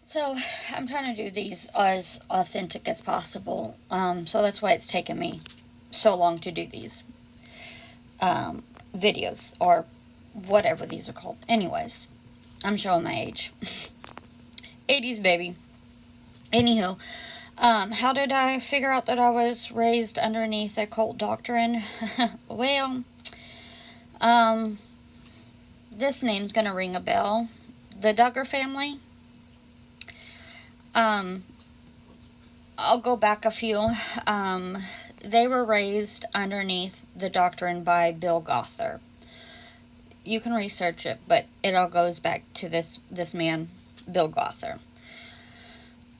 So I'm trying to do these as authentic as possible. So that's why it's taken me so long to do these videos or whatever these are called. Anyways, I'm showing my age. 80s baby. Anywho, how did I figure out that I was raised underneath occult doctrine? Well, this name's gonna ring a bell. The Duggar family. I'll go back a few. They were raised underneath the doctrine by Bill Gothard. You can research it, but it all goes back to this man, Bill Gothard.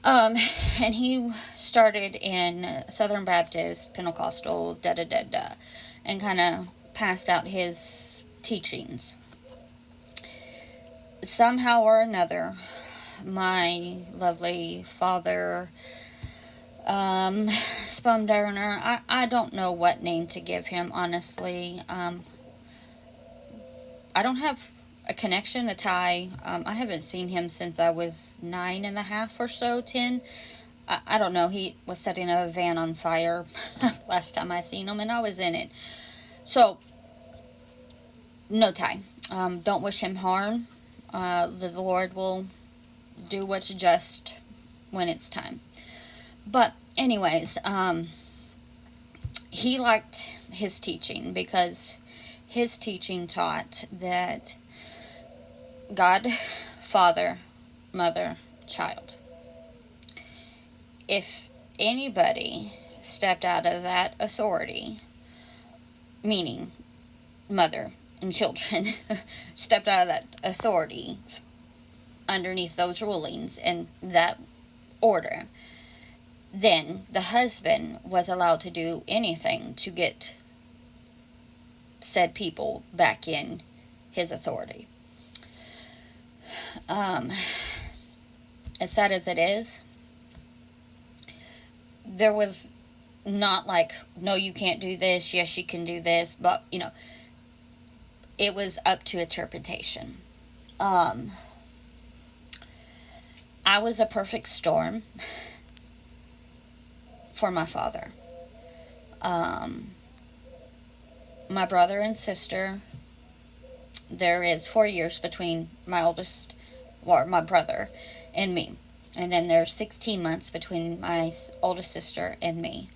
And he started in Southern Baptist, Pentecostal, and kind of passed out his teachings. Somehow or another, my lovely father, sperm donor, I don't know what name to give him, honestly. I don't have a connection, a tie. I haven't seen him since I was 9.5 or so, 10. I don't know. He was setting a van on fire last time I seen him, and I was in it. So, no tie. Don't wish him harm. The Lord will do what's just when it's time. But anyways, he liked his teaching because his teaching taught that God, Father, Mother, Child. If anybody stepped out of that authority, meaning mother and children, stepped out of that authority underneath those rulings and that order, then the husband was allowed to do anything to get said people back in his authority. As sad as it is, there was not like, no, you can't do this, yes, you can do this, but, it was up to interpretation. I was a perfect storm for my father. My brother and sister, there is 4 years between my brother and me. And then there's 16 months between my oldest sister and me.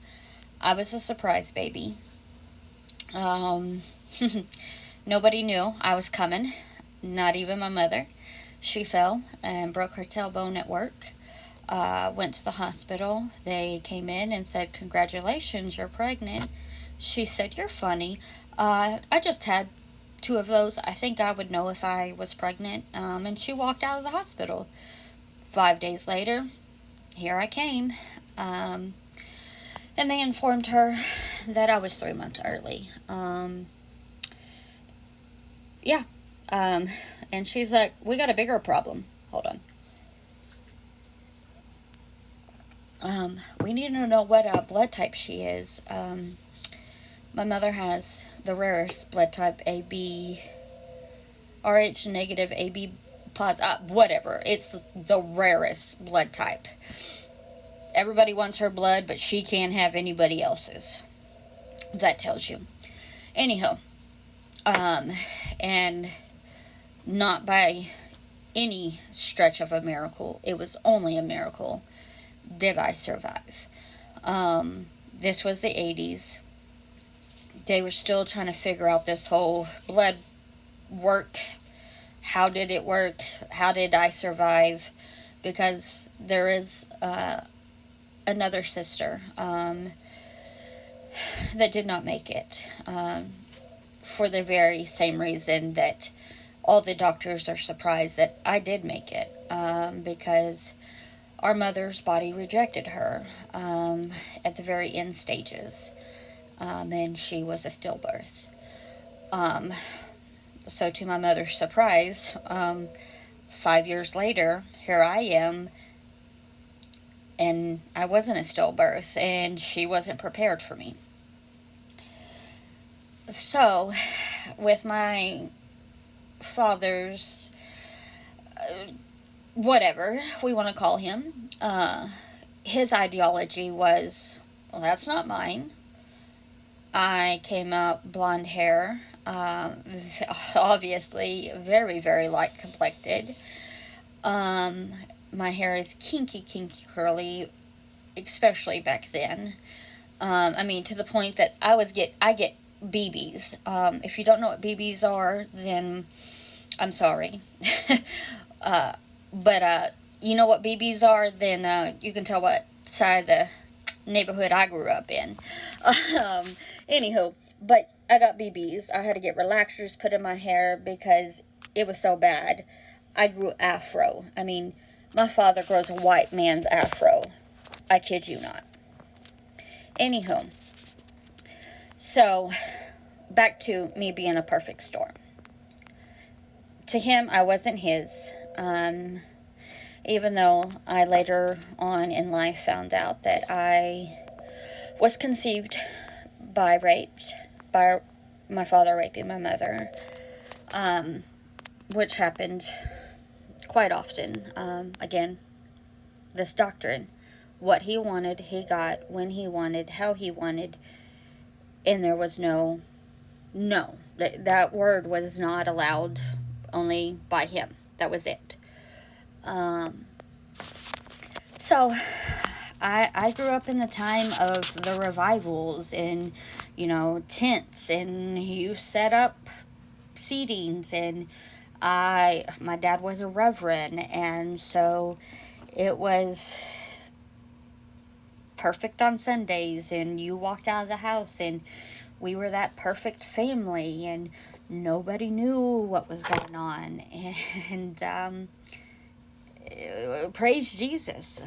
I was a surprise baby. Nobody knew I was coming, not even my mother. She fell and broke her tailbone at work. Went to the hospital. They came in and said, "Congratulations, you're pregnant." She said, "You're funny. I just had 2 of those. I think I would know if I was pregnant." And she walked out of the hospital. 5 days later, here I came. And they informed her that I was 3 months early. Yeah. And she's like, "We got a bigger problem. Hold on. We need to know what blood type she is." My mother has the rarest blood type, AB, RH negative, AB positive, whatever. It's the rarest blood type. Everybody wants her blood, but she can't have anybody else's. That tells you. Anyhow, and not by any stretch of a miracle, it was only a miracle did I survive. This was the 80s. They were still trying to figure out this whole blood work. How did it work? How did I survive? Because there is another sister that did not make it for the very same reason that all the doctors are surprised that I did make it, because our mother's body rejected her at the very end stages, and she was a stillbirth. So to my mother's surprise, 5 years later, here I am, and I wasn't a stillbirth, and she wasn't prepared for me. So, with my father's whatever we want to call him, his ideology was, well, that's not mine. I came out blonde hair, obviously very, very light complected. My hair is kinky curly, especially back then. I mean, to the point that I get BBs. If you don't know what BBs are, then I'm sorry. But you know what BBs are, then you can tell what side of the neighborhood I grew up in. Anywho, but I got BBs. I had to get relaxers put in my hair because it was so bad. I grew afro. I mean, my father grows a white man's afro. I kid you not. Anywho, so back to me being a perfect storm. To him, I wasn't his. Even though I later on in life found out that I was conceived by my father raping my mother, which happened quite often. Again, this doctrine, what he wanted, he got, when he wanted, how he wanted, and there was no. That word was not allowed, only by him. That was it. So I grew up in the time of the revivals and, tents, and you set up seatings, and my dad was a reverend, and so it was perfect on Sundays, and you walked out of the house and we were that perfect family, and nobody knew what was going on, and praise Jesus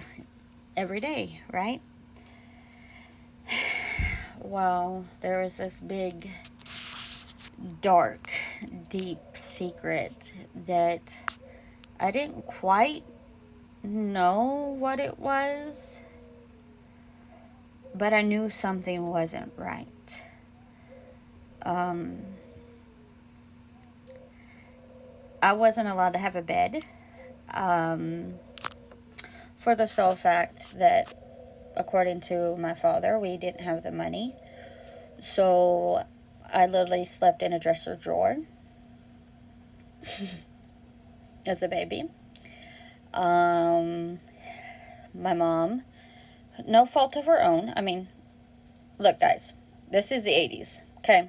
every day, right? Well, there was this big, dark, deep secret that I didn't quite know what it was, but I knew something wasn't right. I wasn't allowed to have a bed, for the sole fact that, according to my father, we didn't have the money. So I literally slept in a dresser drawer as a baby. My mom, no fault of her own. I mean, look, guys, this is the 80s, okay?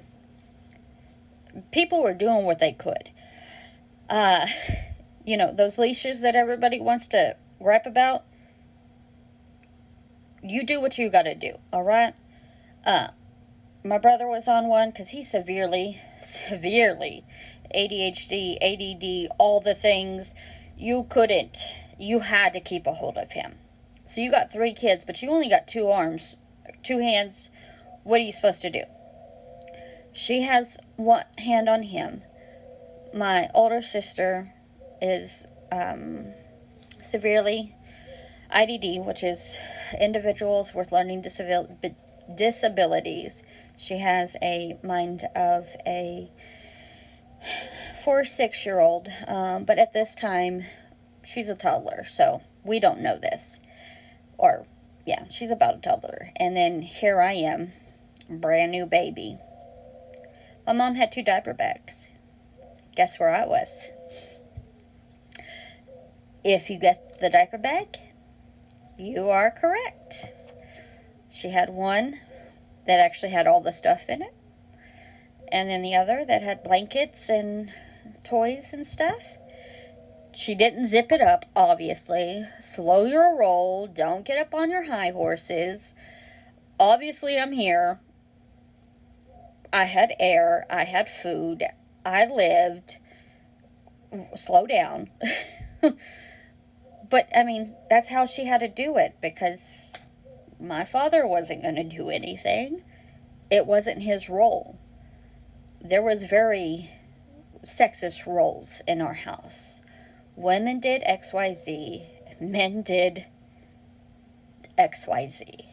People were doing what they could. Those leashes that everybody wants to rap about, you do what you gotta do, all right? My brother was on one because he's severely ADHD, ADD, all the things. You had to keep a hold of him. So you got 3 kids, but you only got 2 arms, 2 hands. What are you supposed to do? She has one hand on him. My older sister is severely IDD, which is individuals with learning disabilities. She has a mind of a 4 or 6-year-old, but at this time, she's a toddler, so we don't know this. Or, yeah, she's about a toddler. And then here I am, brand new baby. My mom had 2 diaper bags. Guess where I was? If you guessed the diaper bag, you are correct. She had one that actually had all the stuff in it, and then the other that had blankets and toys and stuff. She didn't zip it up, obviously. Slow your roll. Don't get up on your high horses. Obviously, I'm here. I had air. I had food. I lived. Slow down. But, I mean, that's how she had to do it, because my father wasn't going to do anything. It wasn't his role. There was very sexist roles in our house. Women did XYZ. Men did XYZ.